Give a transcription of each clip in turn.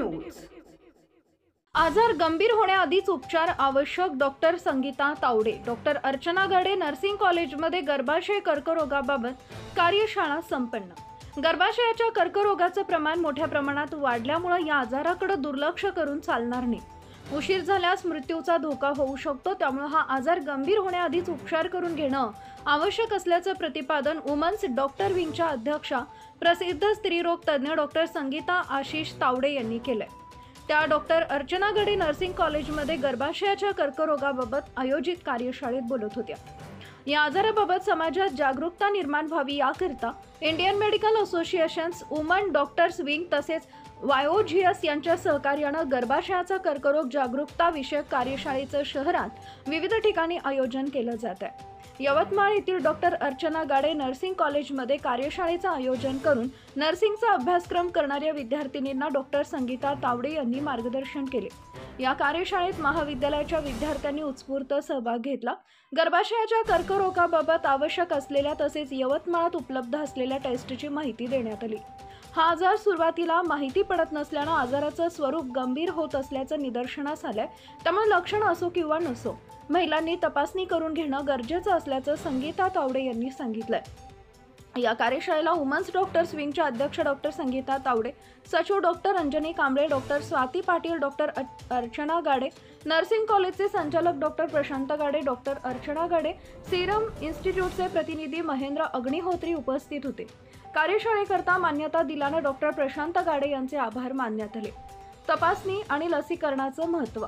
News. आजार गंभीर होण्याआधीच उपचार आवश्यक। Doctor Sangeeta Tawde. Doctor Archana Gade nursing कॉलेजमध्ये गर्भाशय कर्करोगाबाबत कार्यशाळा संपन्न। गर्भाशयाच्या कर्करोगाचे प्रमाण मोठ्या प्रमाणात वाढल्यामुळे या आजाराकडे दुर्लक्ष करून चालणार नाही। उशीर झाल्यास मृत्यूचा धोका होऊ शकतो, त्यामुळे हा आजार गंभीर होण्याआधीच उपचार करून घेणं आवश्यक असल्याचं प्रतिपादन वुमन्स डॉक्टर विंगच्या अध्यक्षा प्रसिद्ध स्त्रीरोग तज्ञ डॉक्टर संगीता आशिष तावडे यांनी केले। त्या डॉक्टर अर्चना गाडे नर्सिंग कॉलेजमध्ये गर्भाशयाच्या कर्करोगाबाबत आयोजित कार्यशाळेत बोलत होत्या। या आजाराबाबत समाजात जागरूकता निर्माण व्हावी याकरिता Indian medical associations, woman doctors wing तसेच वायोजीएस यांच्या सहकार्यानं गर्भाशयाचा कर्करोग जागरूकता विषयक कार्यशाळेचं शहरात विविध ठिकाणी आयोजन केलं जात आहे। यवतमाळ येथील डॉक्टर अर्चना गाडे नर्सिंग कॉलेजमध्ये कार्यशाळेचं आयोजन करून नर्सिंगचा अभ्यासक्रम करणाऱ्या विद्यार्थिनींना डॉक्टर संगीता तावडे यांनी मार्गदर्शन केले। या कार्यशाळेत महाविद्यालयाच्या विद्यार्थ्यांनी उत्स्फूर्त सहभाग घेतला। गर्भाशयाच्या कर्करोगाबाबत आवश्यक असलेल्या तसेच यवतमाळात उपलब्ध असलेल्या टेस्टची माहिती देण्यात आली। हा आजार सुरुवातीला माहिती पडत नसल्याने आजाराचं स्वरूप गंभीर होत असल्याचं निदर्शनास आलंय, त्यामुळे लक्षण असो किंवा नसो महिलांनी तपासणी करून घेणं गरजेचं असल्याचं संगीता तावडे यांनी सांगितलंय। या कार्यशाळेला वुमन्स डॉक्टर्स विंगच्या अध्यक्ष डॉक्टर संगीता तावडे, सचिव doctor Anjani Kamble, doctor Swati Patil, doctor Archana Gade, nursing कॉलेजचे संचालक doctor Prashant Gade, doctor Archana Gade, serum इन्स्टिट्यूटचे प्रतिनिधी महेंद्र अग्निहोत्री उपस्थित होते। कार्यशाळेकरता मान्यता दिल्याने डॉक्टर प्रशांत गाडे यांचे आभार मानण्यात आले। तपासणी आणि लसीकरणाचं महत्त्व।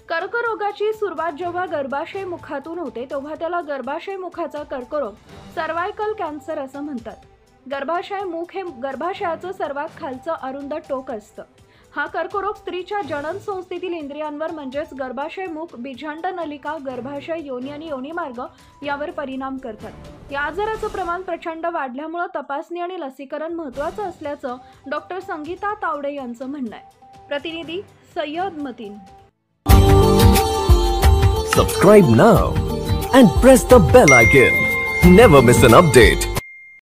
कर्करोगाची सुरुवात जेव्हा गर्भाशय मुखातून होते तेव्हा त्याला गर्भाशय मुखाचा कर्करोग, सर्वायकल कॅन्सर असं म्हणतात। गर्भाशय मुख हे गर्भाशयाचं सर्वात खालचं अरुंद टोक असतं। हा कर्करोग स्त्रीच्या जनन संस्थेतील इंद्रियांवर म्हणजेच गर्भाशय मुख, बीजांड नलिका, गर्भाशय, योनी आणि योनी मार्ग यावर परिणाम करतात। या आजाराचं प्रमाण प्रचंड वाढल्यामुळे तपासणी आणि लसीकरण महत्त्वाचं असल्याचं डॉक्टर संगीता तावडे यांचं म्हणणं आहे। प्रतिनिधी Syed Mateen. Subscribe now and press the bell icon. Never miss an update.